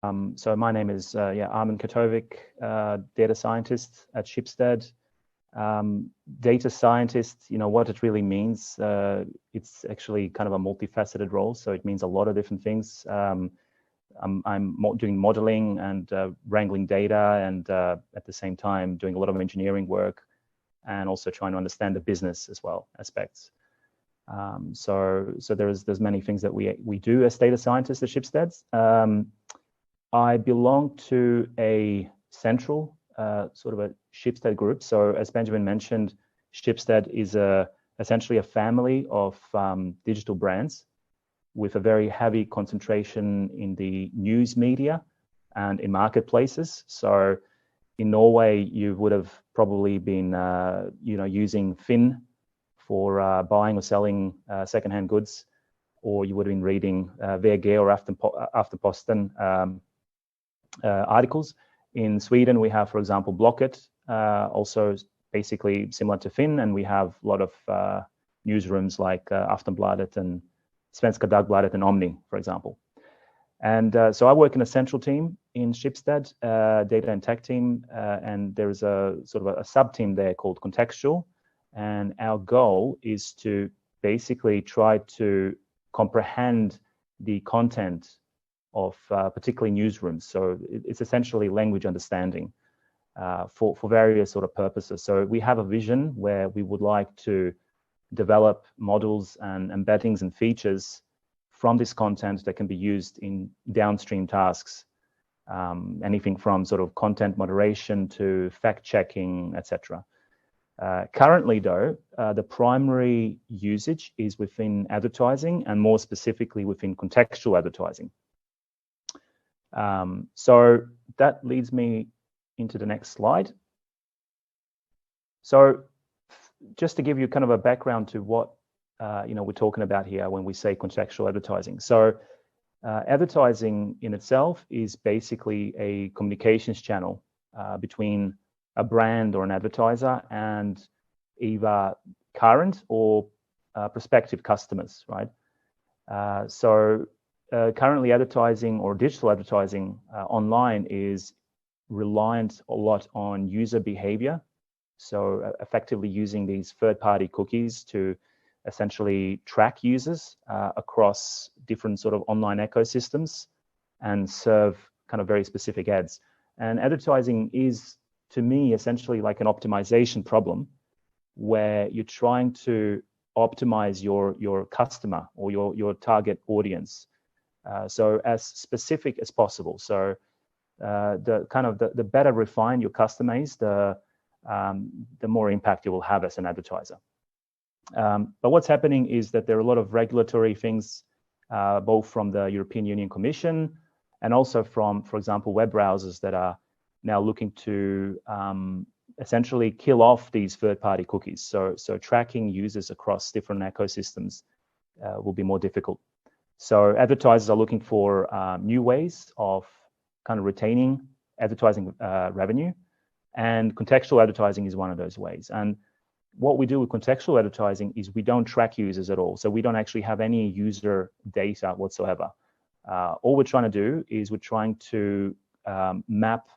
So my name is Armin Catovic, data scientist at Schibsted. Data scientist, what it really means, it's actually kind of a multifaceted role. So it means a lot of different things. I'm doing modeling and wrangling data, and at the same time doing a lot of engineering work, and also trying to understand the business as well aspects. So there's many things that we do as data scientists at Schibsted. I belong to a central sort of a Schibsted group. So as Benjamin mentioned, Schibsted is essentially a family of digital brands with a very heavy concentration in the news media and in marketplaces. So in Norway, you would have probably been using Finn for buying or selling secondhand goods, or you would have been reading VG or Aftenposten articles. In Sweden, we have, for example, Blocket, also basically similar to Finn, and we have a lot of newsrooms like Aftonbladet and Svenska Dagbladet and Omni, for example. And so I work in a central team in Schibsted, data and tech team, and there's a sort of a sub-team there called Contextual. And our goal is to basically try to comprehend the content of particularly newsrooms. So it's essentially language understanding for various sort of purposes. So we have a vision where we would like to develop models and embeddings and features from this content that can be used in downstream tasks, anything from sort of content moderation to fact checking, etc. Currently, though, the primary usage is within advertising, and more specifically within contextual advertising. So that leads me into the next slide. So just to give you kind of a background to what we're talking about here when we say contextual advertising. So advertising in itself is basically a communications channel between a brand or an advertiser and either current or prospective customers, right? Currently advertising or digital advertising online is reliant a lot on user behavior. So effectively using these third-party cookies to essentially track users across different sort of online ecosystems and serve kind of very specific ads. And advertising is, to me, essentially like an optimization problem where you're trying to optimize your customer or your target audience. So as specific as possible. So the better refined your customer is, the more impact you will have as an advertiser. But what's happening is that there are a lot of regulatory things, both from the European Union Commission and also from, for example, web browsers that are now looking to essentially kill off these third-party cookies. So tracking users across different ecosystems will be more difficult. So advertisers are looking for new ways of kind of retaining advertising revenue, and contextual advertising is one of those ways. And what we do with contextual advertising is we don't track users at all. So we don't actually have any user data whatsoever. All we're trying to do is we're trying to map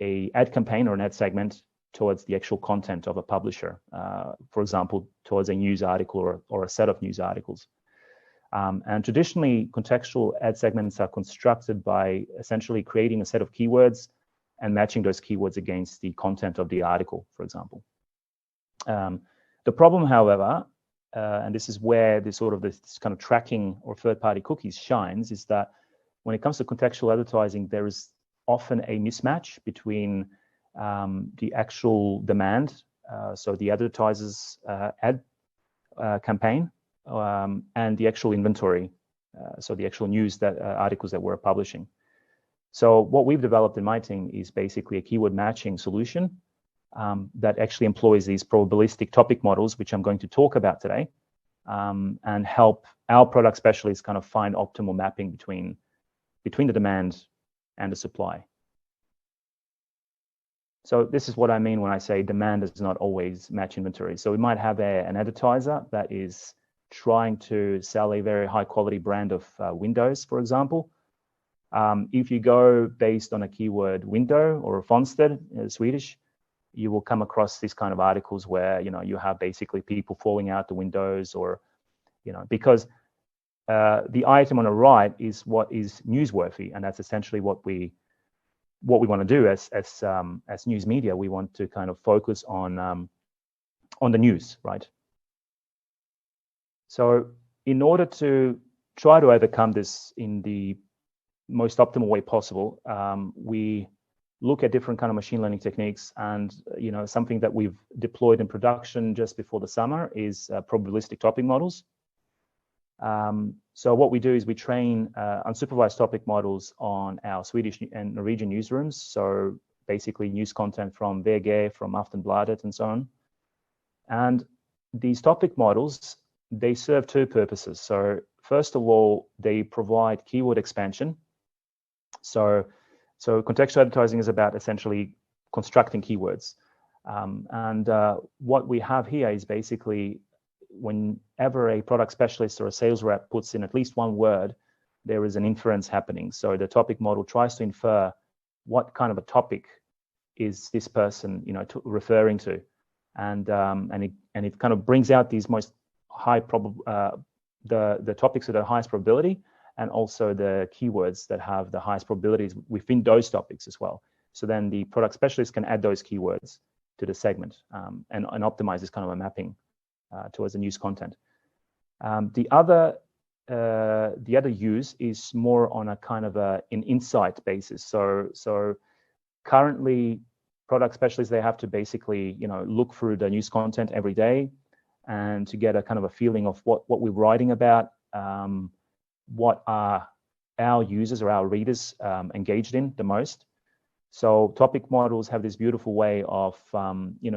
an ad campaign or an ad segment towards the actual content of a publisher, for example, towards a news article or a set of news articles. And traditionally, contextual ad segments are constructed by essentially creating a set of keywords and matching those keywords against the content of the article, for example. The problem, however, and this is where this kind of tracking or third-party cookies shines, is that when it comes to contextual advertising, there is often a mismatch between the actual demand, so the advertiser's ad campaign, and the actual inventory, so the actual news articles that we're publishing. So what we've developed in my team is basically a keyword matching solution that actually employs these probabilistic topic models, which I'm going to talk about today, and help our product specialists kind of find optimal mapping between the demand and the supply. So this is what I mean when I say demand does not always match inventory. So we might have an advertiser that is trying to sell a very high quality brand of windows, for example. If you go based on a keyword window or Fondsted, Swedish, you will come across these kind of articles where, you have basically people falling out the windows, or, because the item on the right is what is newsworthy, and that's essentially what we want to do as news media. We want to kind of focus on the news, right? So in order to try to overcome this in the most optimal way possible, we look at different kind of machine learning techniques, and something that we've deployed in production just before the summer is probabilistic topic models. So what we do is we train unsupervised topic models on our Swedish and Norwegian newsrooms. So basically news content from VG, from Aftonbladet, and so on. And these topic models, they serve two purposes. So first of all, they provide keyword expansion. So contextual advertising is about essentially constructing keywords. And what we have here is basically, whenever a product specialist or a sales rep puts in at least one word, there is an inference happening. So the topic model tries to infer what kind of a topic is this person, referring to, and it kind of brings out these most high the topics with the highest probability, and also the keywords that have the highest probabilities within those topics as well. So then the product specialist can add those keywords to the segment and optimize this kind of a mapping towards the news content. The other use is more on a kind of an insight basis. So currently, product specialists, they have to basically look through the news content every day, and to get a kind of a feeling of what we're writing about, what are our users or our readers engaged in the most. So topic models have this beautiful way of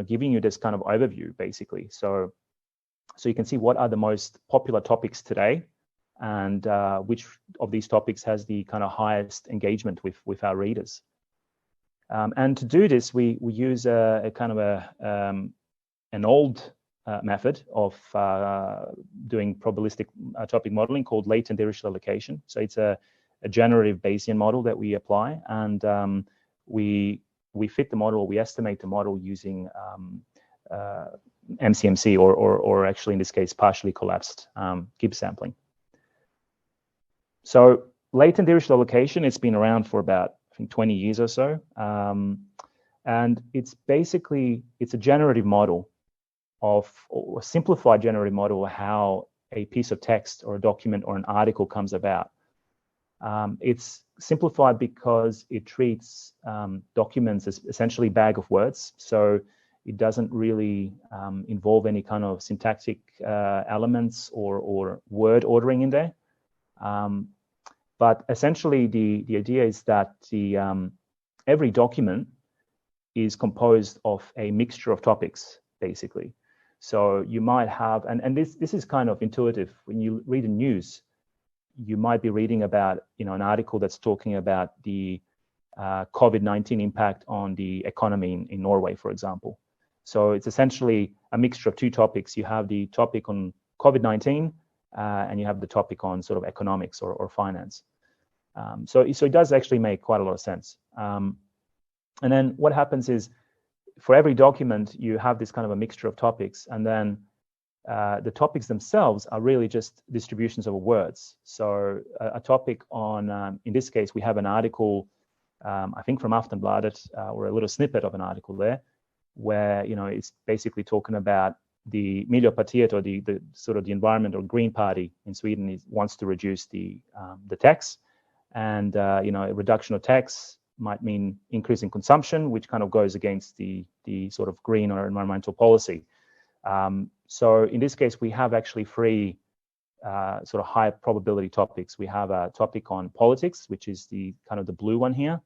giving you this kind of overview, basically. So you can see what are the most popular topics today, and which of these topics has the kind of highest engagement with our readers. And to do this, we use a kind of an old method of doing probabilistic topic modeling called latent digital allocation. So it's a generative Bayesian model that we apply, and we fit the model, we estimate the model using MCMC, or actually in this case partially collapsed Gibbs sampling. So latent digital allocation, it's been around for about, I think, 20 years or so, and it's a generative model or a simplified generative model of how a piece of text or a document or an article comes about. It's simplified because it treats documents as essentially a bag of words. So it doesn't really involve any kind of syntactic elements or word ordering in there. But essentially, the idea is that every document is composed of a mixture of topics, basically. So you might have, and this is kind of intuitive. When you read the news, you might be reading about an article that's talking about the COVID-19 impact on the economy in Norway, for example. So it's essentially a mixture of two topics. You have the topic on COVID-19, and you have the topic on sort of economics or finance. So it does actually make quite a lot of sense. And then what happens is, for every document, you have this kind of a mixture of topics, and then the topics themselves are really just distributions of words. So a topic on, in this case, we have an article, I think from Aftonbladet, or a little snippet of an article there, where it's basically talking about the Miljöpartiet, or the sort of the environment or Green Party in Sweden wants to reduce the tax, and a reduction of tax might mean increase in consumption, which kind of goes against the sort of green or environmental policy. So in this case, we have actually three sort of high probability topics. We have a topic on politics, which is the kind of the blue one here,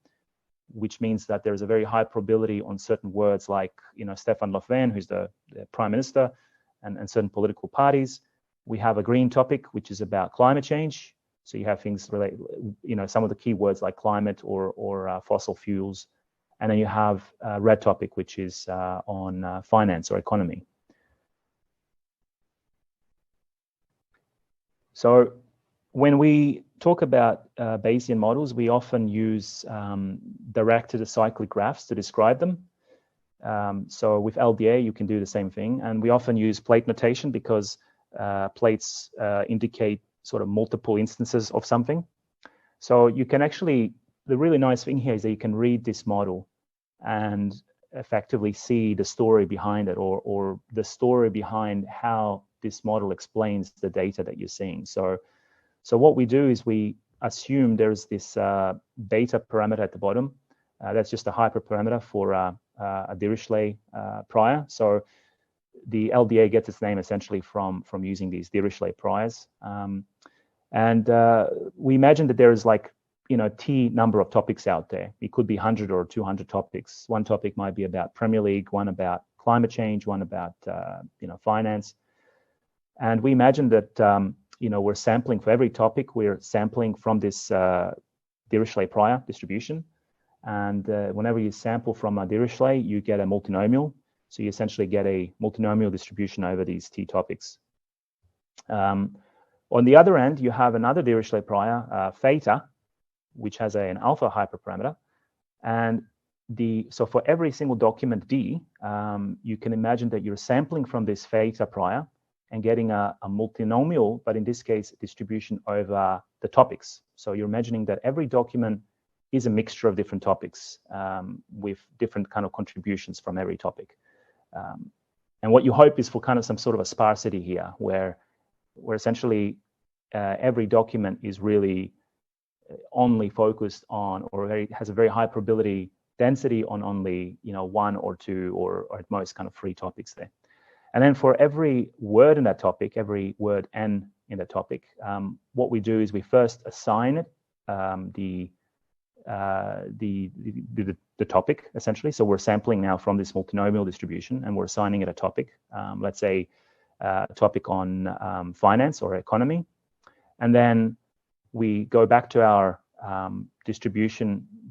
which means that there is a very high probability on certain words like Stefan Löfven, who's the prime minister, and certain political parties. We have a green topic, which is about climate change. So you have things related, some of the keywords like climate or fossil fuels. And then you have a red topic, which is on finance or economy. So when we talk about Bayesian models, we often use directed acyclic graphs to describe them. So with LDA, you can do the same thing. And we often use plate notation because plates indicate sort of multiple instances of something. So you can actually, the really nice thing here is that you can read this model and effectively see the story behind it, or the story behind how this model explains the data that you're seeing. So what we do is we assume there's this beta parameter at the bottom. That's just a hyperparameter for a Dirichlet prior. So the LDA gets its name essentially from using these Dirichlet priors. And we imagine that there is like, T number of topics out there. It could be 100 or 200 topics. One topic might be about Premier League, one about climate change, one about, finance. And we imagine that, we're sampling for every topic. We're sampling from this Dirichlet prior distribution. And whenever you sample from a Dirichlet, you get a multinomial. So you essentially get a multinomial distribution over these T topics. On the other end, you have another Dirichlet prior, theta, which has an alpha hyperparameter. And so for every single document D, you can imagine that you're sampling from this theta prior and getting a multinomial, but in this case, distribution over the topics. So you're imagining that every document is a mixture of different topics with different kind of contributions from every topic. And what you hope is for kind of some sort of a sparsity here, where essentially every document is really only focused on, or has a very high probability density on only, one or two, or at most kind of 3 topics there. And then for every word in that topic, every word N in that topic, what we do is we first assign it the topic, essentially. So we're sampling now from this multinomial distribution, and we're assigning it a topic. Let's say a topic on finance or economy. And then we go back to our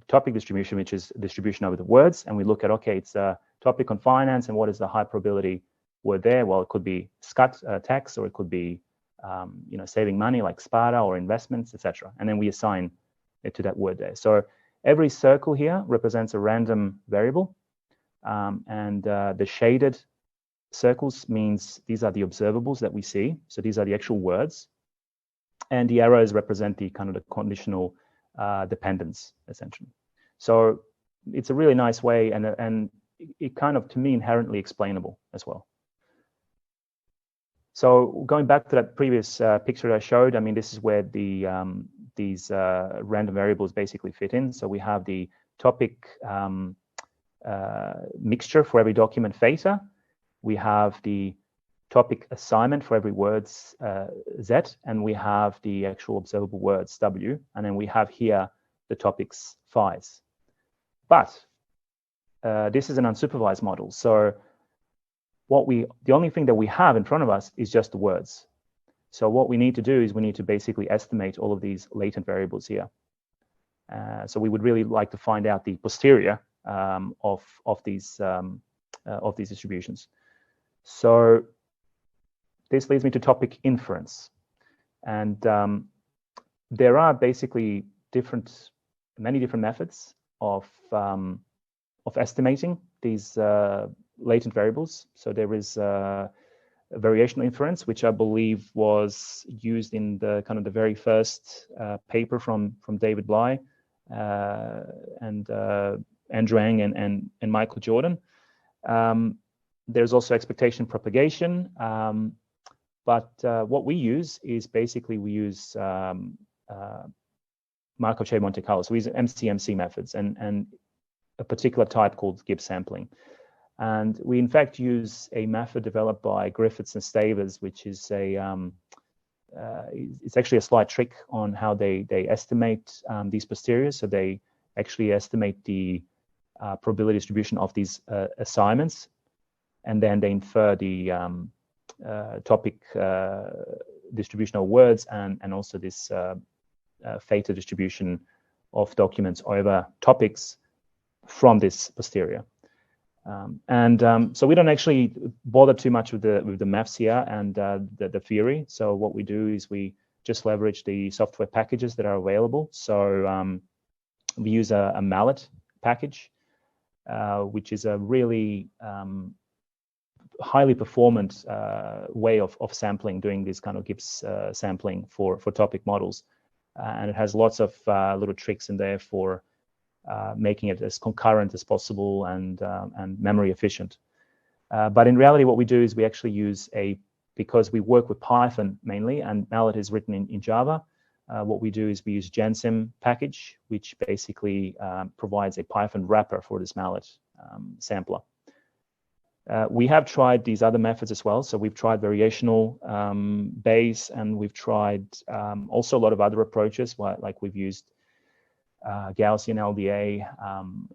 topic distribution, which is distribution over the words, and we look at, okay, it's a topic on finance, and what is the high probability word there? Well, it could be scut, tax, or it could be saving money like Sparta or investments, etc. And then we assign it to that word there. So every circle here represents a random variable, and the shaded circles means these are the observables that we see. So these are the actual words, and the arrows represent the kind of the conditional dependence, essentially. So it's a really nice way, and it kind of, to me, inherently explainable as well. So going back to that previous picture I showed, I mean, this is where these random variables basically fit in. So we have the topic mixture for every document theta. We have the topic assignment for every words Z, and we have the actual observable words W, and then we have here the topics phi's. But this is an unsupervised model. So the only thing that we have in front of us is just the words. So what we need to do is we need to basically estimate all of these latent variables here. So we would really like to find out the posterior of these distributions. So this leads me to topic inference, and there are basically many different methods of estimating these latent variables. So there is variational inference, which I believe was used in the kind of the very first paper from David Bly and Andrew Ng and Michael Jordan. There's also expectation propagation, but what we use is basically we use Markov-Chain Monte Carlo. So we use MCMC methods and a particular type called Gibbs sampling. And we, in fact, use a method developed by Griffiths and Stavers, which is it's actually a slight trick on how they estimate these posteriors. So they actually estimate the probability distribution of these assignments, and then they infer the topic distribution of words and also this theta distribution of documents over topics from this posterior. So we don't actually bother too much with the maths here and the theory. So what we do is we just leverage the software packages that are available. So we use a mallet package, which is a really highly performant way of sampling, doing this kind of Gibbs sampling for topic models. And it has lots of little tricks in there for making it as concurrent as possible and memory efficient. But in reality, what we do is we actually use because we work with Python mainly, and mallet is written in Java, what we do is we use gensim package, which basically provides a Python wrapper for this mallet sampler. We have tried these other methods as well. So we've tried variational Bayes, and we've tried also a lot of other approaches, like we've used Gaussian LDA,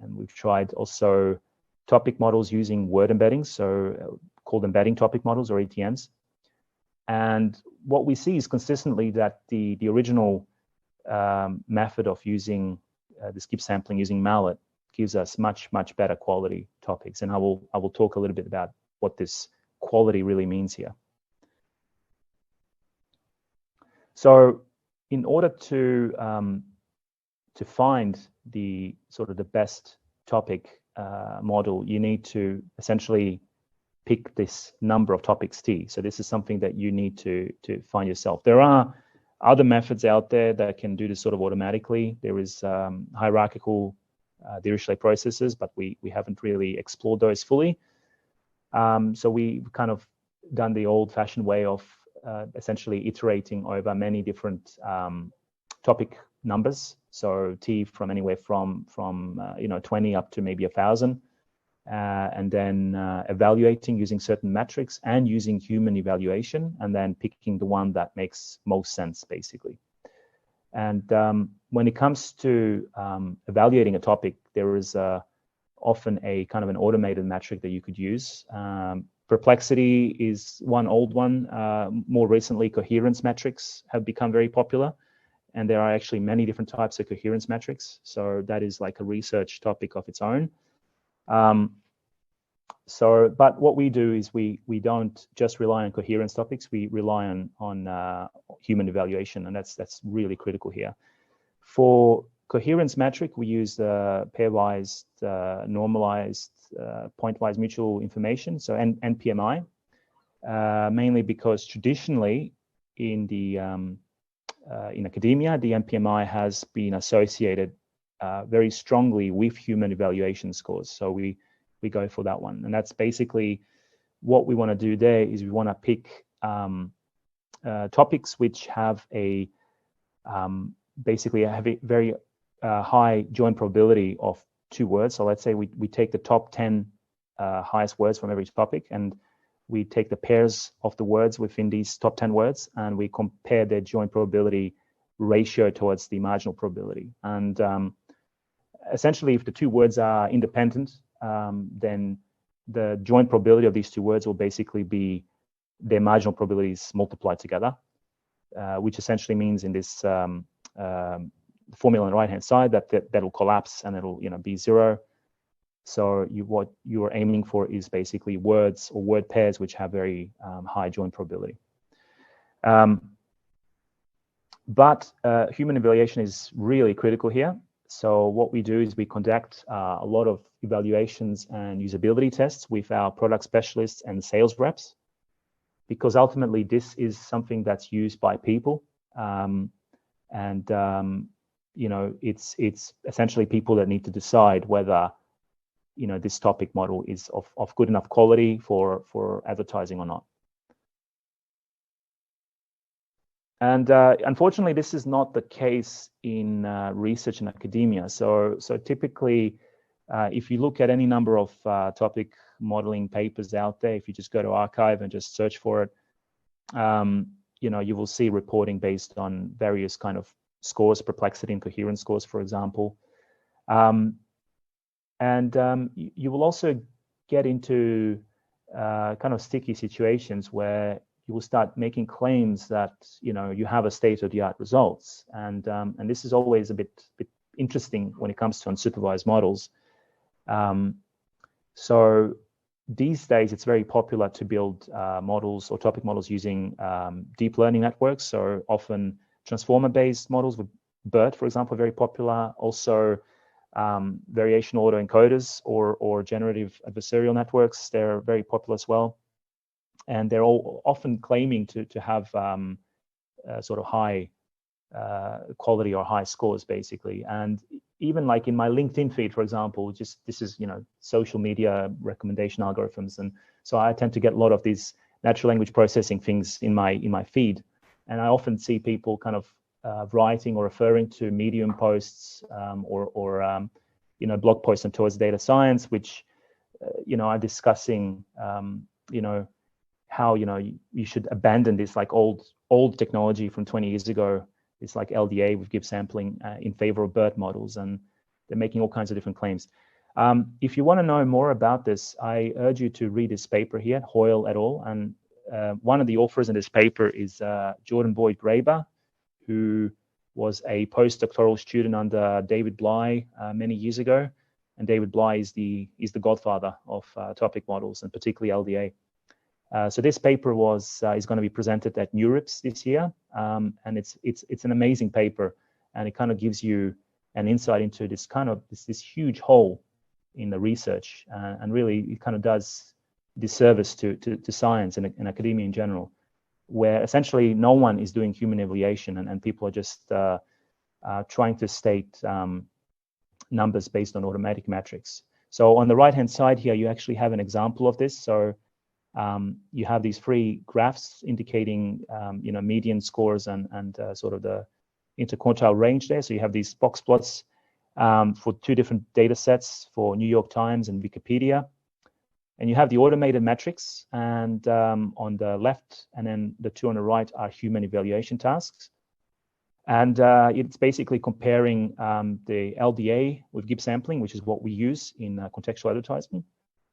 and we've tried also topic models using word embeddings, so called embedding topic models, or ETNs. And what we see is consistently that the original method of using the skip sampling using mallet gives us much better quality topics, and I will talk a little bit about what this quality really means here. So, in order to find the best topic model, you need to essentially pick this number of topics T. So this is something that you need to find yourself. There are other methods out there that can do this sort of automatically. There is hierarchical Dirichlet processes, but we haven't really explored those fully. So we've kind of done the old-fashioned way of essentially iterating over many different topic numbers. So T from anywhere from 20 up to maybe 1,000, and then evaluating using certain metrics and using human evaluation, and then picking the one that makes most sense, basically. And when it comes to evaluating a topic, there is often a kind of an automated metric that you could use. Perplexity is one old one. More recently, coherence metrics have become very popular, and there are actually many different types of coherence metrics. So that is like a research topic of its own. But what we do is we don't just rely on coherence topics. We rely on human evaluation, and that's really critical here. For coherence metric, we use pairwise, normalized, pointwise mutual information, so NPMI, mainly because traditionally in academia, the NPMI has been associated very strongly with human evaluation scores. So we go for that one. And that's basically what we want to do there is we want to pick topics which have basically have a very high joint probability of two words. So let's say we take the top 10 highest words from every topic, and we take the pairs of the words within these top 10 words, and we compare their joint probability ratio towards the marginal probability. And essentially, if the two words are independent, then the joint probability of these two words will basically be their marginal probabilities multiplied together, which essentially means in this formula on the right-hand side that will collapse and it'll be 0. So what you are aiming for is basically words or word pairs which have very high joint probability. But human evaluation is really critical here. So what we do is we conduct a lot of evaluations and usability tests with our product specialists and sales reps, because ultimately this is something that's used by people, it's essentially people that need to decide whether this topic model is of good enough quality for advertising or not. And unfortunately, this is not the case in research and academia. So typically, if you look at any number of topic modeling papers out there, if you just go to archive and just search for it, you will see reporting based on various kind of scores, perplexity and coherence scores, for example. You will also get into kind of sticky situations where you will start making claims that you have a state-of-the-art results, and this is always a bit interesting when it comes to unsupervised models. So these days, it's very popular to build models or topic models using deep learning networks. So often transformer-based models with BERT, for example, very popular. Also, variational autoencoders or generative adversarial networks, they're very popular as well. And they're all often claiming to have sort of high quality or high scores, basically. And even like in my LinkedIn feed, for example, just this is, social media recommendation algorithms. And so I tend to get a lot of these natural language processing things in my feed. And I often see people kind of writing or referring to Medium posts or blog posts on Towards Data Science, which, are discussing, how, you should abandon this like old technology from 20 years ago. It's like LDA with Gibbs sampling in favor of BERT models, and they're making all kinds of different claims. If you want to know more about this, I urge you to read this paper here, Hoyle et al. And one of the authors in this paper is Jordan Boyd Graeber, who was a postdoctoral student under David Bly many years ago. And David Bly is the godfather of topic models, and particularly LDA. So this paper is going to be presented at NeurIPS this year, and it's an amazing paper, and it kind of gives you an insight into this huge hole in the research, and really it kind of does disservice to science and academia in general, where essentially no one is doing human evaluation, and people are just trying to state numbers based on automatic metrics. So on the right-hand side here, you actually have an example of this. So you have these three graphs indicating, median scores and sort of the interquartile range there. So you have these box plots for two different data sets for New York Times and Wikipedia. And you have the automated metrics, and on the left, and then the two on the right are human evaluation tasks. And it's basically comparing the LDA with Gibbs sampling, which is what we use in contextual advertising,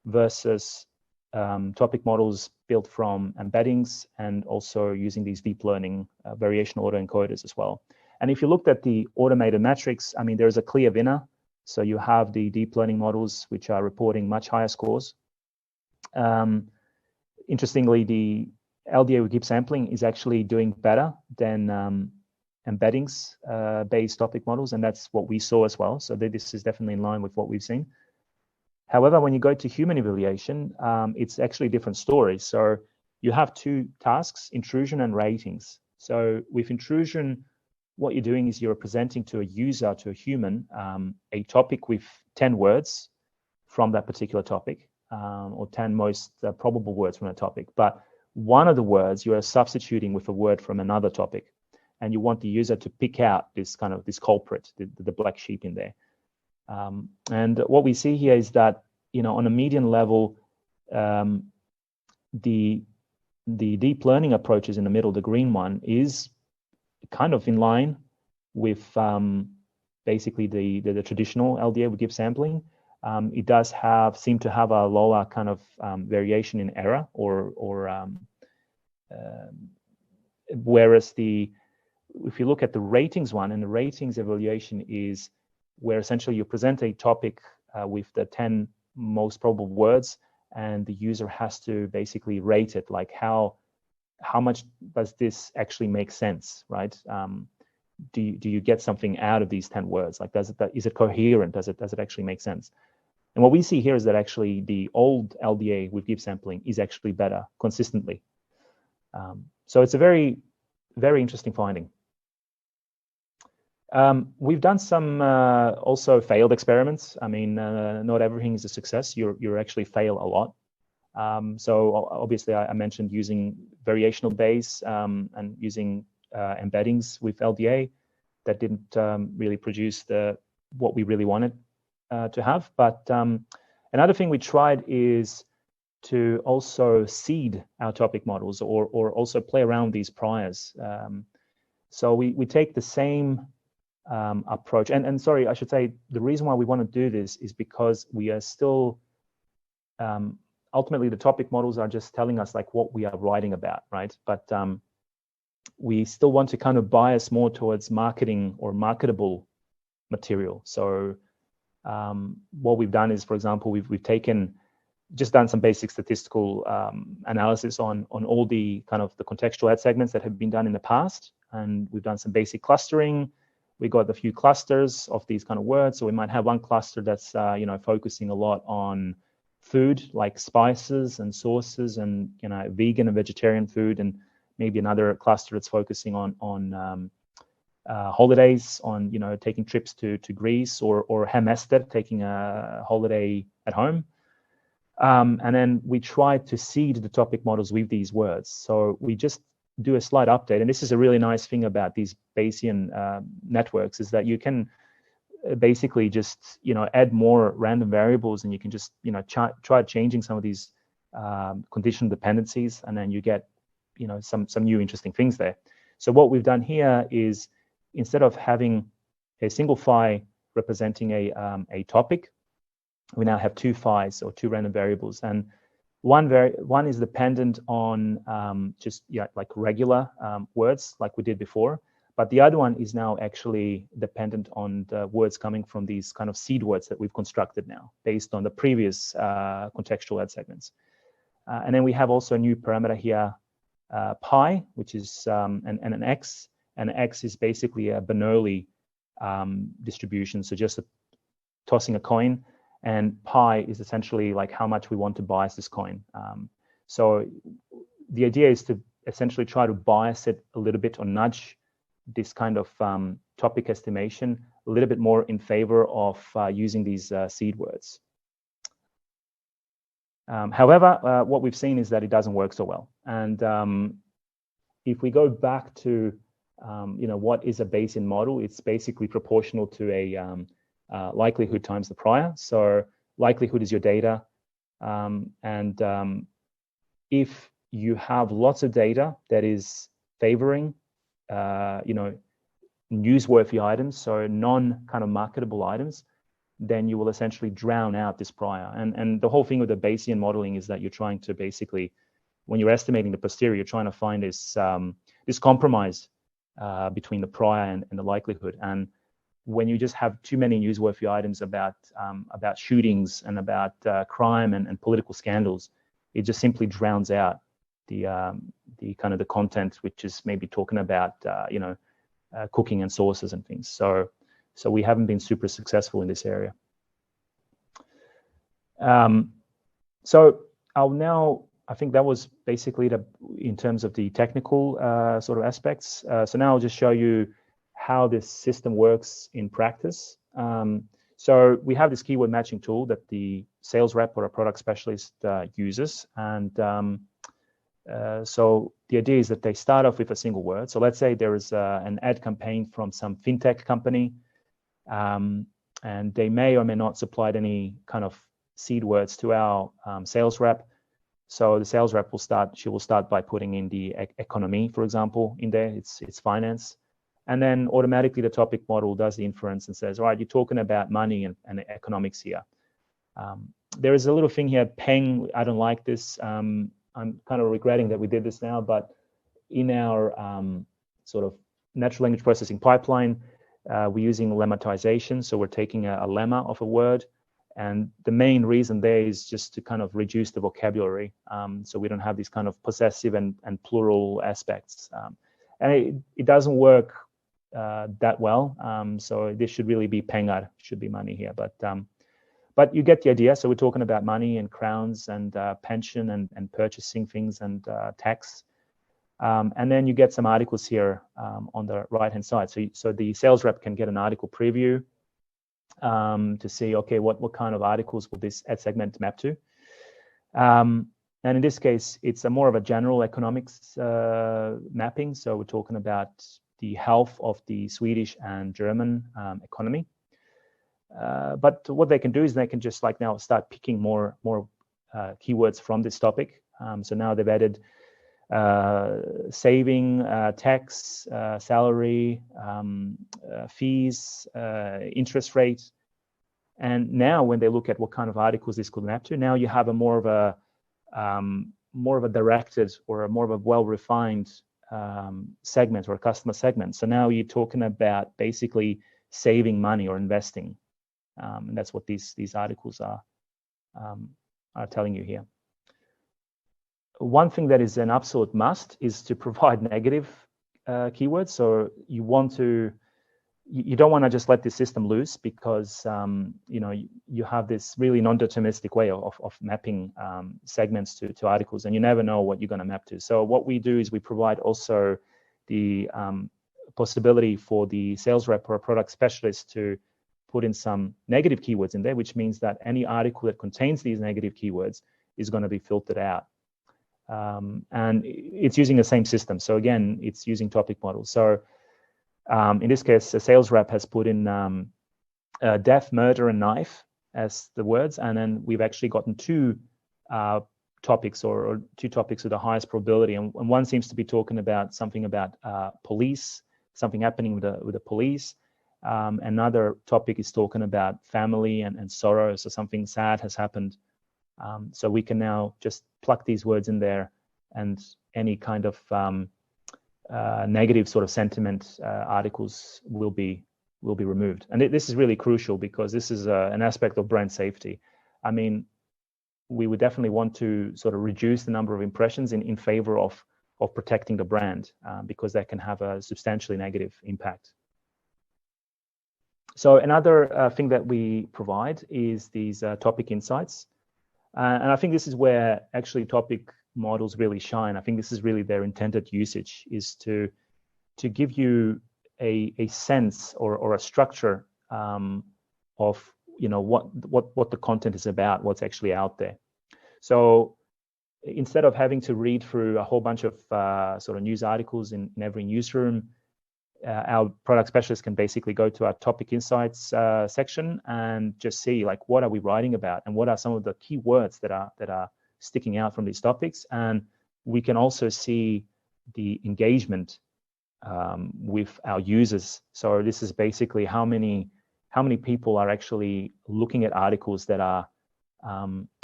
versus topic models built from embeddings, and also using these deep learning variational autoencoders as well. And if you looked at the automated metrics, I mean, there's a clear winner. So you have the deep learning models, which are reporting much higher scores. Interestingly, the LDA with Gibbs sampling is actually doing better than embeddings based topic models, and that's what we saw as well. So this is definitely in line with what we've seen. However, when you go to human evaluation, it's actually a different story. So you have two tasks, intrusion and ratings. So with intrusion, what you're doing is you're presenting to a user, to a human, a topic with 10 words from that particular topic, or 10 most probable words from a topic. But one of the words you are substituting with a word from another topic, and you want the user to pick out this culprit, the black sheep in there. And what we see here is that, on a median level, the deep learning approaches in the middle, the green one, is kind of in line with basically the traditional LDA with Gibbs sampling. It does seem to have a lower kind of variation in error, whereas if you look at the ratings one, and the ratings evaluation is where essentially you present a topic with the 10 most probable words, and the user has to basically rate it, like how much does this actually make sense, right? Do you get something out of these 10 words? Like, is it coherent? Does it actually make sense? And what we see here is that actually the old LDA with Gibbs sampling is actually better consistently. So it's a very, very interesting finding. We've done some also failed experiments. I mean, not everything is a success. You actually fail a lot. So obviously, I mentioned using variational Bayes and using embeddings with LDA that didn't really produce what we really wanted to have. But another thing we tried is to also seed our topic models, or also play around these priors. So we take the same approach. And sorry, I should say, the reason why we want to do this is because we are still, ultimately the topic models are just telling us like what we are writing about, right? But we still want to kind of bias more towards marketing or marketable material. So what we've done is, for example, we've taken just done some basic statistical analysis on all the kind of the contextual ad segments that have been done in the past, and we've done some basic clustering. We got a few clusters of these kind of words. So we might have one cluster that's focusing a lot on food, like spices and sauces, and vegan and vegetarian food, and maybe another cluster that's focusing on holidays, on taking trips to Greece, or hemester, taking a holiday at home. And then we try to seed the topic models with these words. So we just do a slight update. And this is a really nice thing about these Bayesian networks, is that you can basically just add more random variables, and you can just try changing some of these conditional dependencies, and then you get some new interesting things there. So what we've done here is, instead of having a single phi representing a topic, we now have two phis, or two random variables, and one is dependent on like regular words like we did before, but the other one is now actually dependent on the words coming from these kind of seed words that we've constructed now based on the previous contextual ad segments. And then we have also a new parameter here, pi, which is an x, and x is basically a Bernoulli distribution, so just tossing a coin. And pi is essentially like how much we want to bias this coin. So the idea is to essentially try to bias it a little bit, or nudge this kind of topic estimation a little bit more in favor of using these seed words. However, what we've seen is that it doesn't work so well. And if we go back to what is a Bayesian model, it's basically proportional to a likelihood times the prior. So likelihood is your data, and if you have lots of data that is favoring newsworthy items, so non kind of marketable items, then you will essentially drown out this prior. And the whole thing with the Bayesian modeling is that you're trying to basically, when you're estimating the posterior, you're trying to find this compromise between the prior and the likelihood. And when you just have too many newsworthy items about shootings and about crime and political scandals, it just simply drowns out the kind of the content, which is maybe talking about cooking and sauces and things. So we haven't been super successful in this area. So I think that was basically in terms of the technical sort of aspects. So now I'll just show you how this system works in practice. So we have this keyword matching tool that the sales rep or a product specialist uses. And so the idea is that they start off with a single word. So let's say there is an ad campaign from some fintech company, and they may or may not supply any kind of seed words to our sales rep. So the sales rep will start by putting in the economy, for example, in there. It's finance. And then automatically the topic model does the inference and says, all right, you're talking about money and economics here. There is a little thing here, peng. I don't like this. I'm kind of regretting that we did this now, but in our sort of natural language processing pipeline, we're using lemmatization. So we're taking a lemma of a word. And the main reason there is just to kind of reduce the vocabulary. So we don't have these kind of possessive and plural aspects. And it doesn't work that well. So this should really be pengar, should be money here. But you get the idea. So we're talking about money and crowns and pension and purchasing things and tax. And then you get some articles here on the right-hand side. So the sales rep can get an article preview to see, okay, what kind of articles will this ad segment map to? And in this case, it's more of a general economics mapping. So we're talking about the health of the Swedish and German economy. But what they can do is they can just like now start picking more keywords from this topic. So now they've added saving, tax, salary, fees, interest rates. And now when they look at what kind of articles this could map to, now you have a more of a directed or a more of a well-refined segment or a customer segment. So now you're talking about basically saving money or investing. And that's what these articles are telling you here. One thing that is an absolute must is to provide negative keywords. So you don't want to just let the system loose, because you have this really non-deterministic way of mapping segments to articles, and you never know what you're going to map to. So what we do is we provide also the possibility for the sales rep or a product specialist to put in some negative keywords in there, which means that any article that contains these negative keywords is going to be filtered out. And it's using the same system. So again, it's using topic models. So in this case, a sales rep has put in death, murder, and knife as the words, and then we've actually gotten two topics or two topics with the highest probability, and one seems to be talking about something about police, something happening with the police. Another topic is talking about family and sorrow, so something sad has happened. So we can now just plug these words in there, and any kind of negative sort of sentiment articles will be removed. And this is really crucial, because this is an aspect of brand safety. I mean, we would definitely want to sort of reduce the number of impressions in favor of protecting the brand, because that can have a substantially negative impact. So another thing that we provide is these topic insights. And I think this is where actually topic models really shine. I think this is really their intended usage, is to give you a sense or a structure of what the content is about, what's actually out there. So instead of having to read through a whole bunch of sort of news articles in every newsroom, our product specialists can basically go to our topic insights section and just see, like, what are we writing about, and what are some of the key words that are sticking out from these topics. And we can also see the engagement with our users. So this is basically how many people are actually looking at articles that are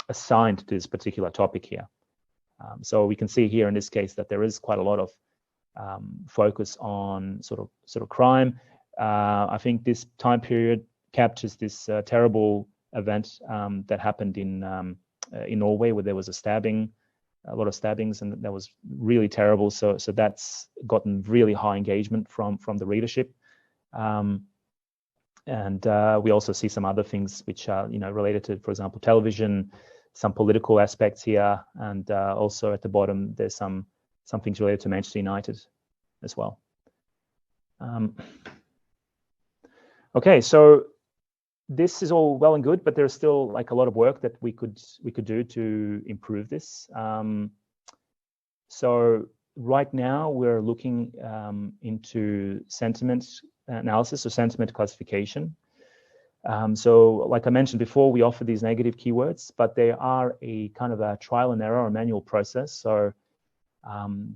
assigned to this particular topic here. So we can see here in this case that there is quite a lot of focus on sort of crime. I think this time period captures this terrible event that happened in Norway, where there was a lot of stabbings, and that was really terrible. So that's gotten really high engagement from the readership. And we also see some other things which are related to, for example, television, some political aspects here, and also at the bottom there's some things related to Manchester United as well. Okay, so this is all well and good, but there's still like a lot of work that we could do to improve this. So right now we're looking into sentiment analysis or sentiment classification. So like I mentioned before, we offer these negative keywords, but they are a kind of a trial and error or manual process. So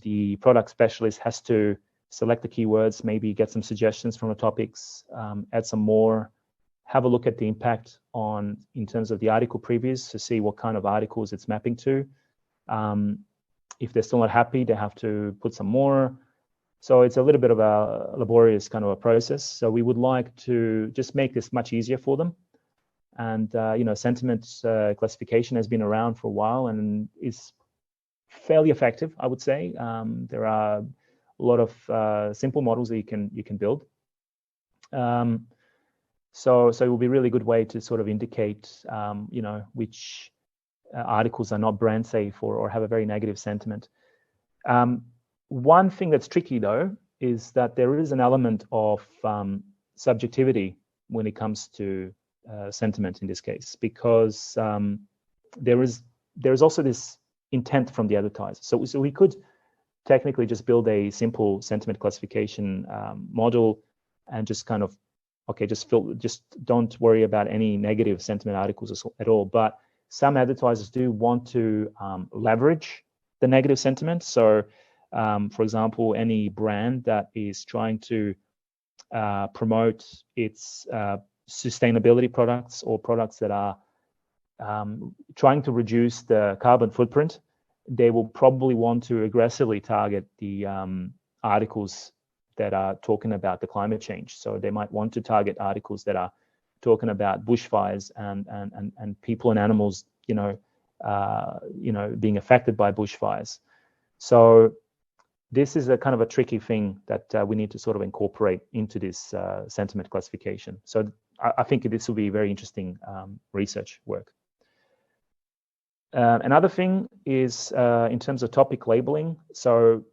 the product specialist has to select the keywords, maybe get some suggestions from the topics, add some more, have a look at the impact in terms of the article previews to see what kind of articles it's mapping to. If they're still not happy, they have to put some more. So it's a little bit of a laborious kind of a process. So we would like to just make this much easier for them. And sentiment classification has been around for a while and is fairly effective, I would say. There are a lot of simple models that you can build. So it will be a really good way to sort of indicate, which articles are not brand safe or have a very negative sentiment. One thing that's tricky, though, is that there is an element of subjectivity when it comes to sentiment in this case, because there is also this intent from the advertiser. So we could technically just build a simple sentiment classification model and just kind of, just don't worry about any negative sentiment articles at all. But some advertisers do want to leverage the negative sentiment. So, for example, any brand that is trying to promote its sustainability products or products that are trying to reduce the carbon footprint, they will probably want to aggressively target the articles that are talking about the climate change. So they might want to target articles that are talking about bushfires and people and animals, being affected by bushfires. So this is a kind of a tricky thing that we need to sort of incorporate into this sentiment classification. So I think this will be very interesting research work. Another thing is in terms of topic labeling. So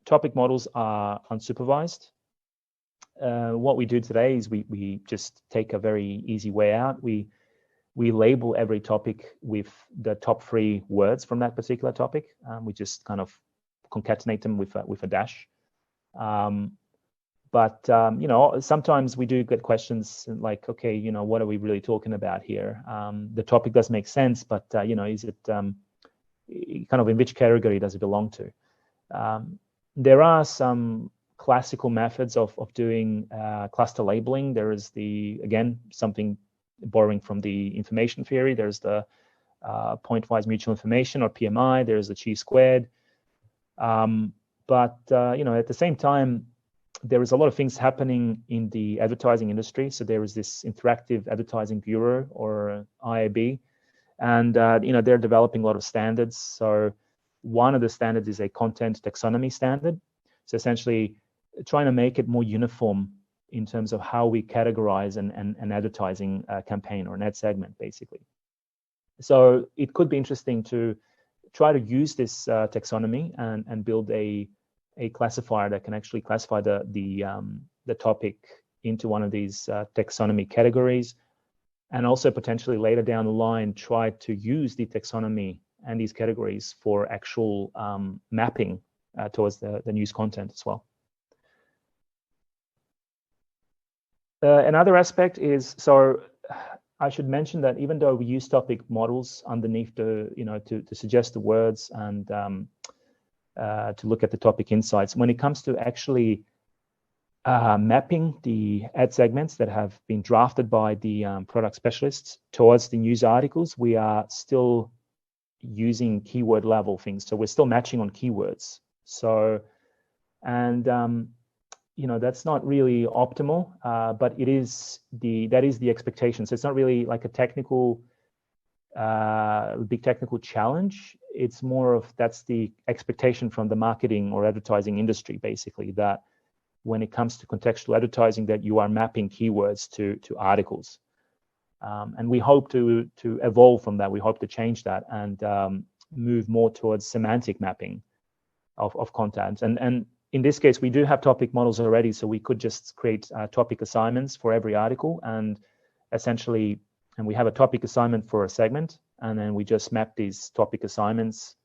topic models are unsupervised. What we do today is we just take a very easy way out. We label every topic with the top 3 words from that particular topic. We just kind of concatenate them with a dash. But sometimes we do get questions like, okay, what are we really talking about here? The topic does make sense, but is it kind of in which category does it belong to? There are some classical methods of doing cluster labeling. There is something borrowing from the information theory. There's the pointwise mutual information, or PMI. There's the chi-squared. But at the same time, there is a lot of things happening in the advertising industry. So there is this Interactive Advertising Bureau, or IAB, and they're developing a lot of standards. So one of the standards is a content taxonomy standard. So essentially trying to make it more uniform in terms of how we categorize an advertising campaign or an ad segment, basically. So it could be interesting to try to use this taxonomy and build a classifier that can actually classify the topic into one of these taxonomy categories, and also potentially later down the line try to use the taxonomy and these categories for actual mapping towards the news content as well. Another aspect is, so I should mention that even though we use topic models underneath to suggest the words and to look at the topic insights, when it comes to actually mapping the ad segments that have been drafted by the product specialists towards the news articles, we are still using keyword level things. So we're still matching on keywords. So, and that's not really optimal, but that is the expectation. So it's not really like a technical, big technical challenge. It's more of that's the expectation from the marketing or advertising industry, basically, that when it comes to contextual advertising, that you are mapping keywords to articles. And we hope to evolve from that. We hope to change that and move more towards semantic mapping of content. And in this case, we do have topic models already, so we could just create topic assignments for every article, and essentially, and we have a topic assignment for a segment, and then we just map these topic assignments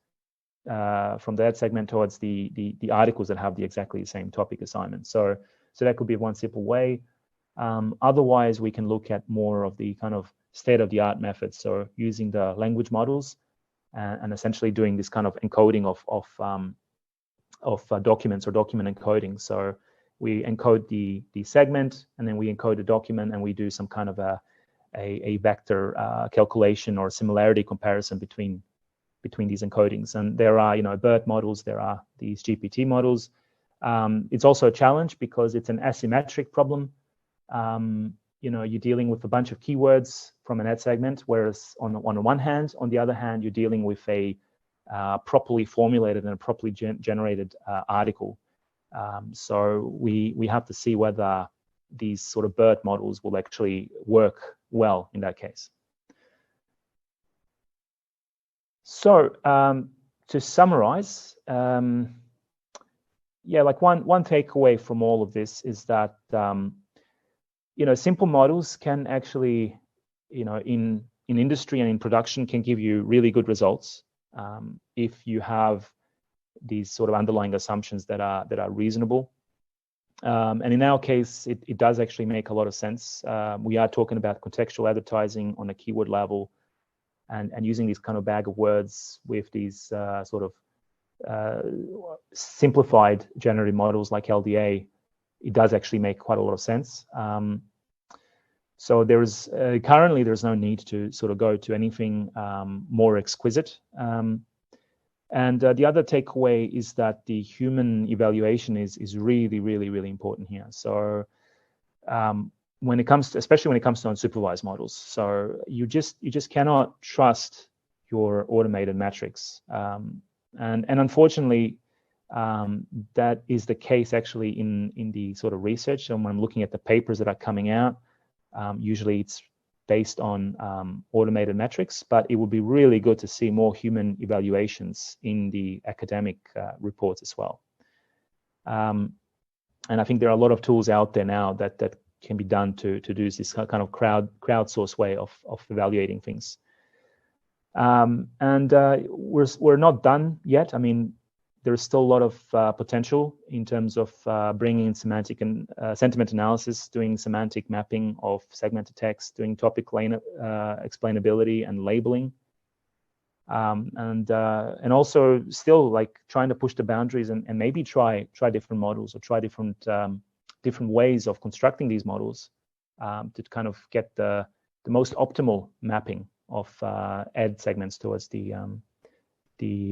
from that segment towards the articles that have exactly the same topic assignment. So that could be one simple way. Otherwise, we can look at more of the kind of state-of-the-art methods, so using the language models and essentially doing this kind of encoding of documents or document encoding. So we encode the segment, and then we encode the document, and we do some kind of a vector calculation or similarity comparison between these encodings. And there are BERT models, there are these GPT models. It's also a challenge because it's an asymmetric problem. You're dealing with a bunch of keywords from an ad segment, whereas on one hand, on the other hand, you're dealing with a properly formulated and a properly generated article. So we have to see whether these sort of BERT models will actually work well in that case. So to summarize, like one takeaway from all of this is that simple models can actually, in industry and in production, can give you really good results if you have these sort of underlying assumptions that are reasonable. And in our case, it does actually make a lot of sense. We are talking about contextual advertising on a keyword level, and using these kind of bag of words with these sort of simplified generative models like LDA, it does actually make quite a lot of sense. So there's currently no need to sort of go to anything more exquisite. And the other takeaway is that the human evaluation is really, really, really important here. So especially when it comes to unsupervised models, so you just cannot trust your automated metrics. And unfortunately, that is the case actually in the sort of research. And when I'm looking at the papers that are coming out, usually it's based on automated metrics, but it would be really good to see more human evaluations in the academic reports as well. And I think there are a lot of tools out there now that can be done to do this kind of crowdsource way of evaluating things. And we're not done yet. I mean, there's still a lot of potential in terms of bringing in semantic and sentiment analysis, doing semantic mapping of segmented text, doing topic explainability and labeling, and also still like trying to push the boundaries and maybe try different models or try different ways of constructing these models to kind of get the most optimal mapping of ad segments towards the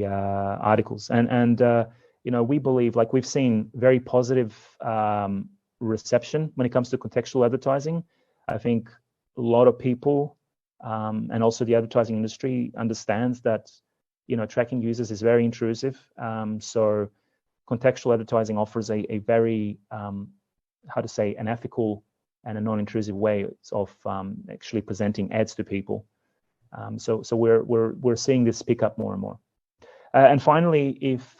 articles. And you know, we believe, like, we've seen very positive reception when it comes to contextual advertising. I think a lot of people and also the advertising industry understands that, you know, tracking users is very intrusive. So contextual advertising offers a very how to say, an ethical and a non-intrusive way of actually presenting ads to people. So we're seeing this pick up more and more. And finally, if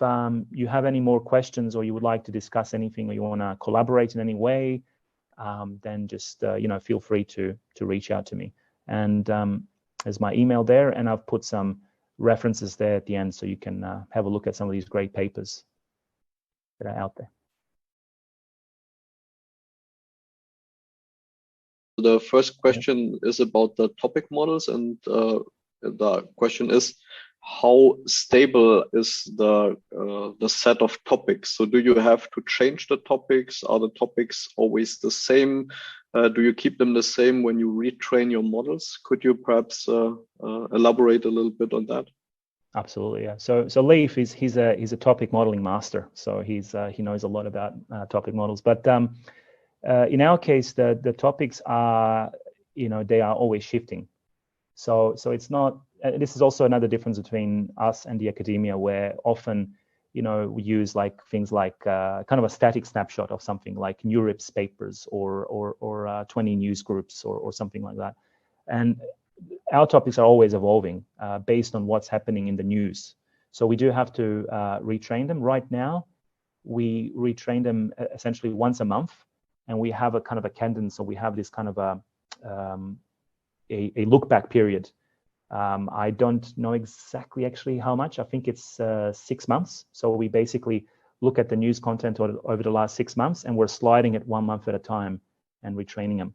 you have any more questions or you would like to discuss anything or you want to collaborate in any way, then just you know, feel free to reach out to me. And there's my email there, and I've put some references there at the end so you can have a look at some of these great papers that are out there. The first question is about the topic models, and the question is, how stable is the set of topics? So do you have to change the topics? Are the topics always the same? Do you keep them the same when you retrain your models? Could you perhaps elaborate a little bit on that? Absolutely, yeah. So Leif he's a topic modeling master. So he knows a lot about topic models. But in our case, the topics are, you know, they are always shifting. So it's not. This is also another difference between us and the academia, where often, you know, we use like things like kind of a static snapshot of something like NeurIPS papers or 20 news groups or something like that. And our topics are always evolving based on what's happening in the news. So we do have to retrain them. Right now, we retrain them essentially once a month, and we have a kind of a cadence. So we have this kind of a look back period. I don't know exactly actually how much. I think it's 6 months. So we basically look at the news content over the last 6 months, and we're sliding it 1 month at a time and retraining them.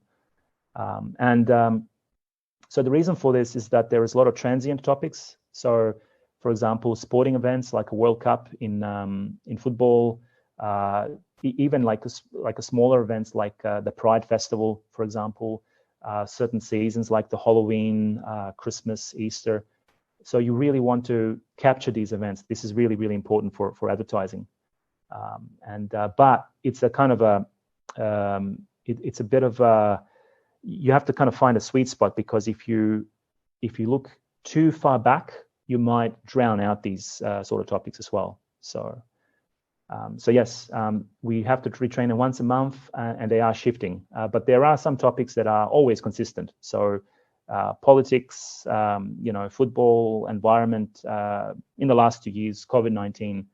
So the reason for this is that there is a lot of transient topics. So, for example, sporting events like a World Cup in football, even like a smaller events like the Pride Festival, for example. Certain seasons like the Halloween, Christmas, Easter. So you really want to capture these events. This is really, really important for advertising. But it's a kind of it's a bit of you have to kind of find a sweet spot, because if you look too far back, you might drown out these sort of topics as well. So yes, we have to retrain them once a month, and they are shifting. But there are some topics that are always consistent. So politics, you know, football, environment, in the last 2 years, COVID-19,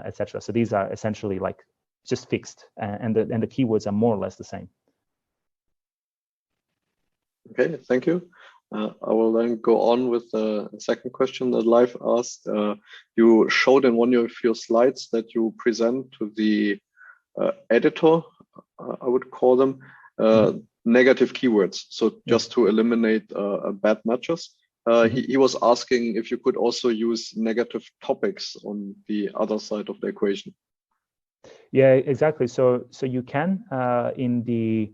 etc. So these are essentially like just fixed, and the keywords are more or less the same. Okay, thank you. I will then go on with the second question that Leif asked. You showed in one of your slides that you present to the editor, I would call them, negative keywords. So just to eliminate bad matches. He was asking if you could also use negative topics on the other side of the equation. Yeah, exactly. So you can in the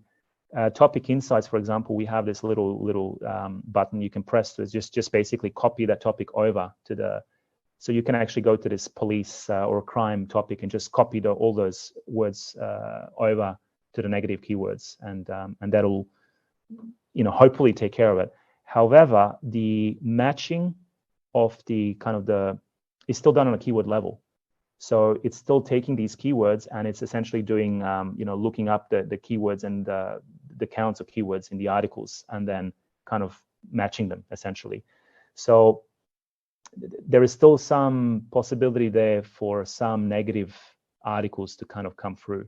topic insights, for example, we have this little button you can press to just basically copy that topic over to the. So you can actually go to this police or crime topic and just copy all those words over to the negative keywords, and that'll, you know, hopefully take care of it. However, the matching of the kind of it's still done on a keyword level. So it's still taking these keywords and it's essentially doing, looking up the keywords and the counts of keywords in the articles and then kind of matching them essentially. So there is still some possibility there for some negative articles to kind of come through.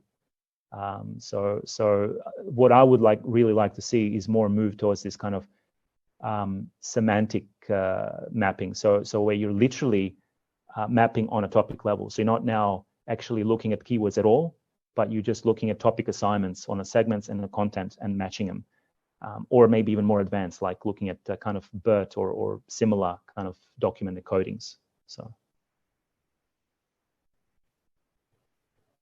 So what I would really like to see is more move towards this kind of semantic mapping. So where you're literally mapping on a topic level. So you're not now actually looking at keywords at all, but you're just looking at topic assignments on the segments and the content and matching them. Or maybe even more advanced, like looking at kind of BERT or similar kind of document encodings. So.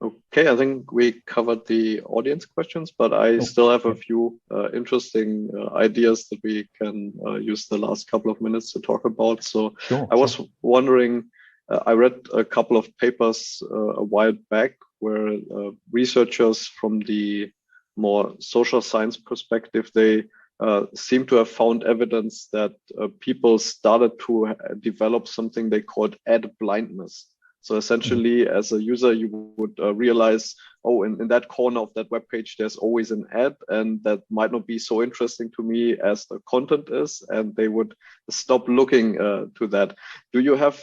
Okay, I think we covered the audience questions, but I still have a few interesting ideas that we can use the last couple of minutes to talk about. So I was wondering, I read a couple of papers a while back where researchers from the more social science perspective, they seem to have found evidence that people started to develop something they called ad blindness. So essentially, as a user, you would realize, oh, in that corner of that web page, there's always an ad, and that might not be so interesting to me as the content is, and they would stop looking to that. Do you have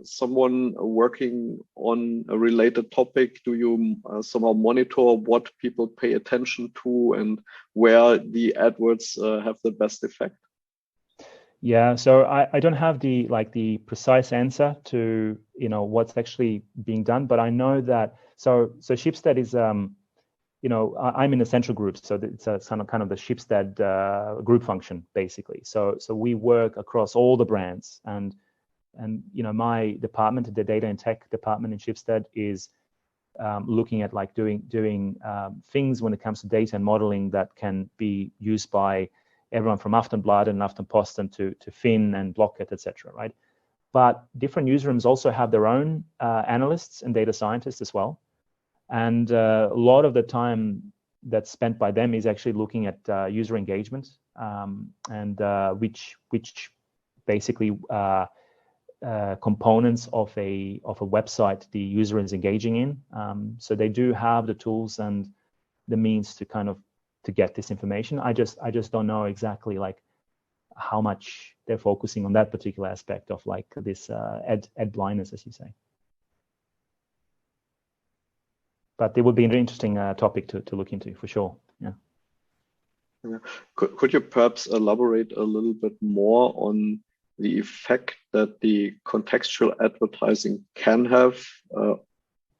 someone working on a related topic? Do you somehow monitor what people pay attention to and where the AdWords have the best effect? Yeah, so I don't have the precise answer to what's actually being done, but I know that so Schibsted is I'm in the central group, so it's a kind of the Schibsted group function basically. So we work across all the brands, and my department, the data and tech department in Schibsted, is looking at doing things when it comes to data and modeling that can be used by everyone from Aftonbladet and Aftenposten to Finn and Blocket, etc. Right? But different newsrooms also have their own analysts and data scientists as well, and a lot of the time that's spent by them is actually looking at user engagement and which basically components of a website the user is engaging in. So they do have the tools and the means to kind of to get this information. I just don't know exactly how much they're focusing on that particular aspect of this ad blindness, as you say. But it would be an interesting topic to look into for sure. Yeah. Could you perhaps elaborate a little bit more on the effect that the contextual advertising can have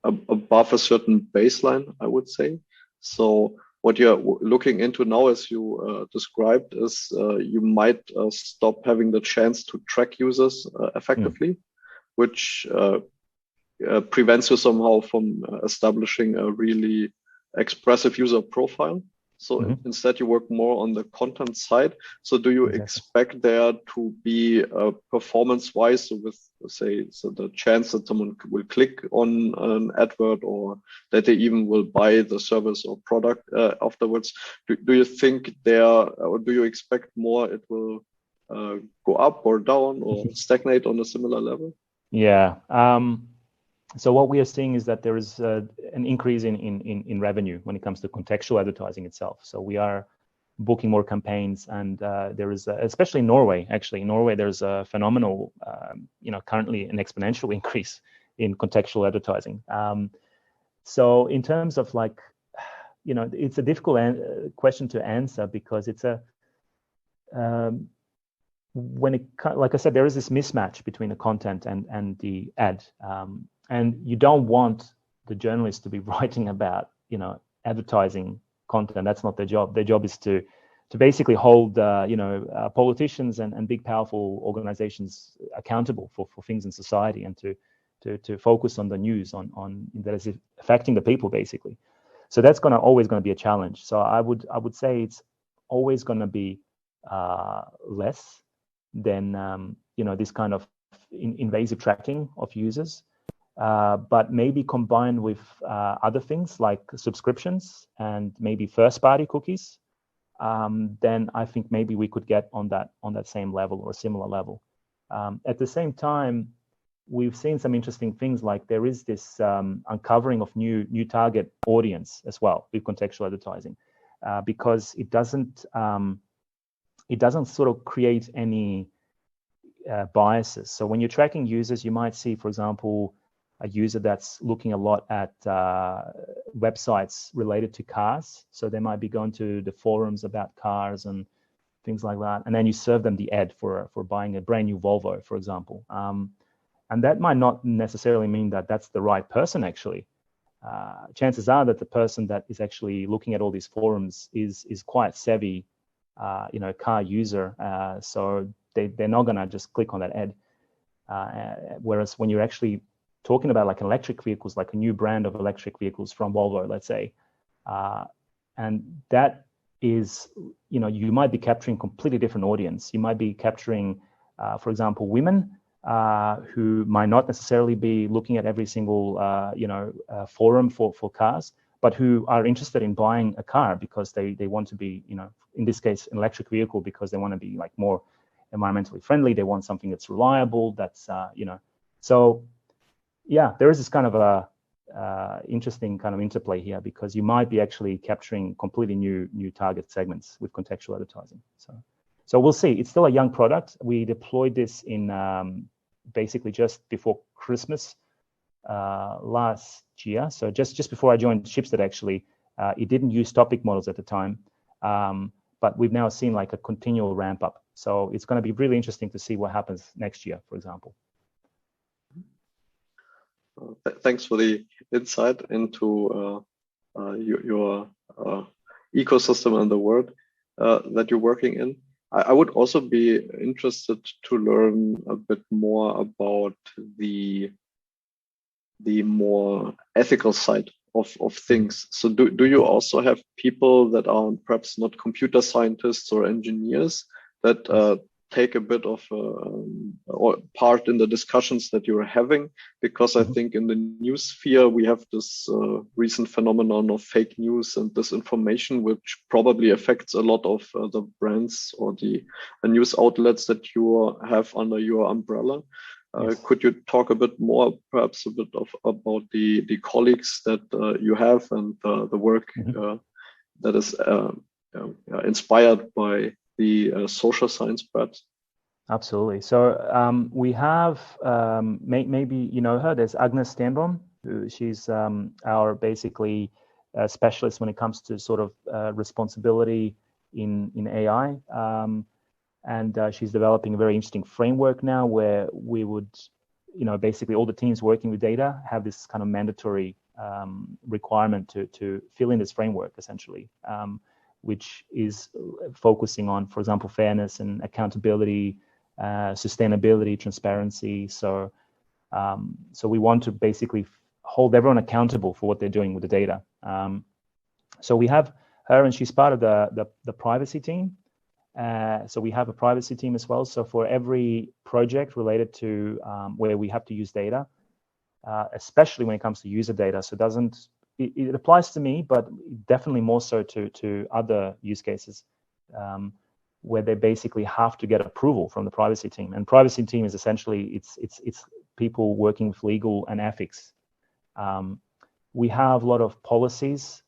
above a certain baseline, I would say? So what you're looking into now, as you described, is you might stop having the chance to track users effectively, which prevents you somehow from establishing a really expressive user profile. So instead, you work more on the content side. So do you expect there to be performance-wise, so with the chance that someone will click on an advert or that they even will buy the service or product afterwards? Do you think there, or do you expect more it will go up or down or stagnate on a similar level? Yeah. So what we are seeing is that there is an increase in revenue when it comes to contextual advertising itself. So we are booking more campaigns, and there is, especially in Norway, actually, in Norway, there's a phenomenal, currently an exponential increase in contextual advertising. So in terms of it's a difficult question to answer because it's like I said, there is this mismatch between the content and the ad. And you don't want the journalists to be writing about, advertising content. That's not their job. Their job is to basically hold, politicians and big, powerful organizations accountable for things in society and to focus on the news on that is affecting the people, basically. So that's always going to be a challenge. So I would say it's always going to be less than this kind of invasive tracking of users. But maybe combined with other things like subscriptions and maybe first-party cookies, then I think maybe we could get on that same level or similar level. At the same time, we've seen some interesting things, like there is this uncovering of new target audience as well with contextual advertising, because it doesn't sort of create any biases. So when you're tracking users, you might see, for example, a user that's looking a lot at websites related to cars. So they might be going to the forums about cars and things like that, and then you serve them the ad for buying a brand new Volvo, for example. And that might not necessarily mean that that's the right person, actually. Chances are that the person that is actually looking at all these forums is quite savvy, car user. So they're not going to just click on that ad. Whereas when you're actually talking about like electric vehicles, like a new brand of electric vehicles from Volvo, let's say, and that is, you might be capturing completely different audience. You might be capturing, for example, women who might not necessarily be looking at every single, forum for cars, but who are interested in buying a car because they want to be, in this case, an electric vehicle, because they want to be like more environmentally friendly. They want something that's reliable. That's, so yeah, there is this kind of a interesting kind of interplay here, because you might be actually capturing completely new target segments with contextual advertising. So we'll see. It's still a young product. We deployed this in basically just before Christmas last year. So just before I joined Schibsted, actually, it didn't use topic models at the time, but we've now seen like a continual ramp up. So it's going to be really interesting to see what happens next year, for example. Thanks for the insight into your ecosystem and the world that you're working in. I would also be interested to learn a bit more about the more ethical side of things. So do you also have people that are perhaps not computer scientists or engineers that take a bit of or part in the discussions that you're having? Because I think in the news sphere, we have this recent phenomenon of fake news and disinformation, which probably affects a lot of the brands or the news outlets that you have under your umbrella. Yes. Could you talk a bit more, perhaps a bit about the colleagues that you have and the work that is inspired by the social science, perhaps? Absolutely. So we have, maybe you know her, there's Agnes Stenbom, she's our basically specialist when it comes to sort of responsibility in AI. And she's developing a very interesting framework now where we would, basically all the teams working with data have this kind of mandatory requirement to fill in this framework, essentially, which is focusing on, for example, fairness and accountability, sustainability, transparency. So we want to basically hold everyone accountable for what they're doing with the data. So we have her, and she's part of the privacy team. So we have a privacy team as well. So for every project related to where we have to use data, especially when it comes to user data, so it applies to me, but definitely more so to other use cases where they basically have to get approval from the privacy team. And privacy team is essentially it's people working with legal and ethics. We have a lot of policies,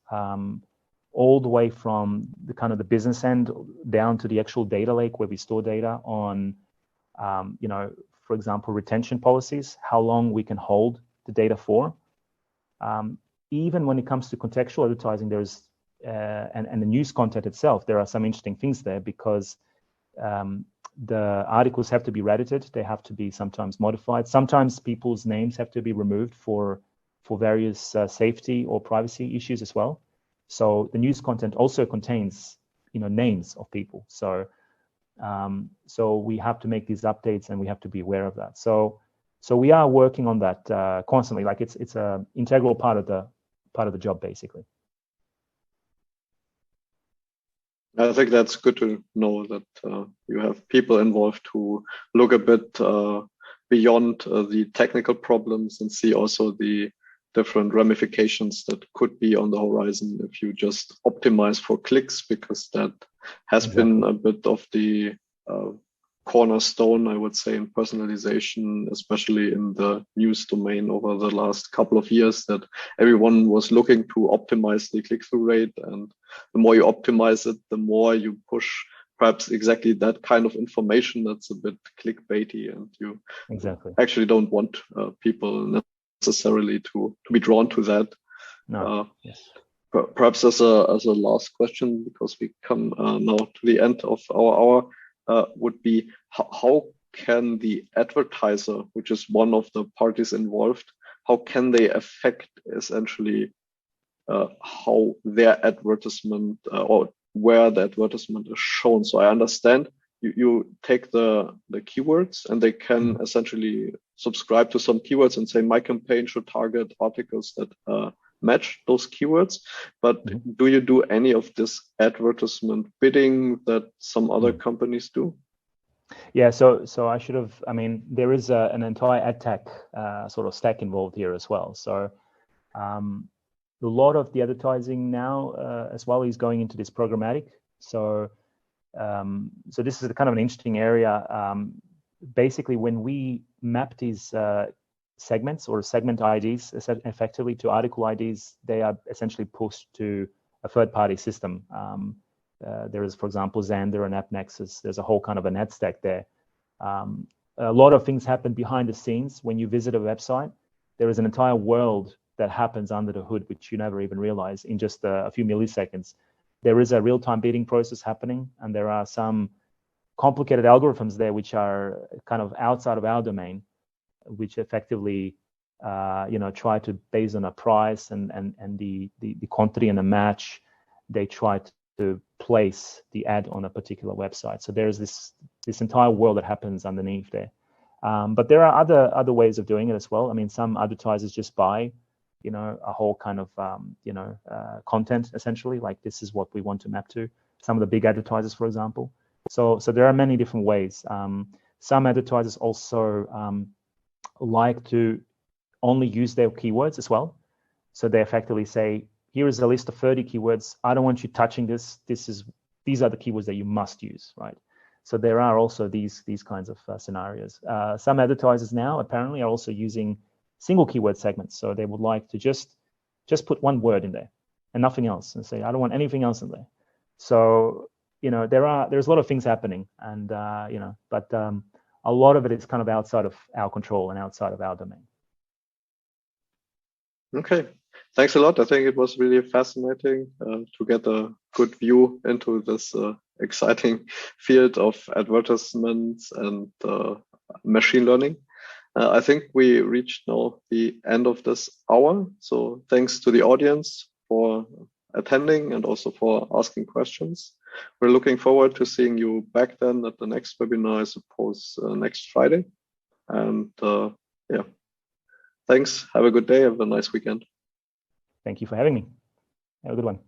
all the way from the kind of the business end down to the actual data lake where we store data on, for example, retention policies, how long we can hold the data for. Even when it comes to contextual advertising, there's and the news content itself, there are some interesting things there, because the articles have to be edited, they have to be sometimes modified. Sometimes people's names have to be removed for various safety or privacy issues as well. So the news content also contains, names of people. So we have to make these updates, and we have to be aware of that. So we are working on that constantly. Like it's a integral part of the job, basically. I think that's good to know that you have people involved who look a bit beyond the technical problems and see also the different ramifications that could be on the horizon if you just optimize for clicks, because that has been a bit of the cornerstone, I would say, in personalization, especially in the news domain over the last couple of years, that everyone was looking to optimize the click-through rate. And the more you optimize it, the more you push perhaps exactly that kind of information that's a bit clickbaity, and you actually don't want people necessarily to be drawn to that. Yes. Perhaps as a last question, because we come now to the end of our hour, would be how can the advertiser, which is one of the parties involved, how can they affect essentially how their advertisement or where the advertisement is shown? So I understand you take the keywords, and they can essentially subscribe to some keywords and say, my campaign should target articles that match those keywords. But do you do any of this advertisement bidding that some other companies do? Yeah, so I should have, I mean, there is an entire ad tech sort of stack involved here as well. So a lot of the advertising now as well is going into this programmatic. So this is kind of an interesting area. Basically, when we map these segments or segment IDs effectively to article IDs, they are essentially pushed to a third-party system. There is, for example, Xandr and AppNexus. There's a whole kind of an ad stack there. A lot of things happen behind the scenes. When you visit a website, there is an entire world that happens under the hood, which you never even realize in just a few milliseconds. There is a real-time bidding process happening, and there are some complicated algorithms there which are kind of outside of our domain, which effectively try to, based on a price and the quantity and a match, they try to place the ad on a particular website. So there's this entire world that happens underneath there. But there are other ways of doing it as well. I mean, some advertisers just buy a whole kind of content, essentially, like this is what we want to map to. Some of the big advertisers, for example. So there are many different ways. Some advertisers also like to only use their keywords as well. So they effectively say, here is a list of 30 keywords. I don't want you touching this. These are the keywords that you must use, right? So there are also these kinds of scenarios. Some advertisers now apparently are also using single keyword segments. So they would like to just put one word in there and nothing else, and say, I don't want anything else in there. So there's a lot of things happening, and but a lot of it is kind of outside of our control and outside of our domain. Okay, thanks a lot. I think it was really fascinating to get a good view into this exciting field of advertisements and machine learning. I think we reached now the end of this hour. So thanks to the audience for attending and also for asking questions. We're looking forward to seeing you back then at the next webinar, I suppose, next Friday. And yeah, thanks. Have a good day. Have a nice weekend. Thank you for having me. Have a good one.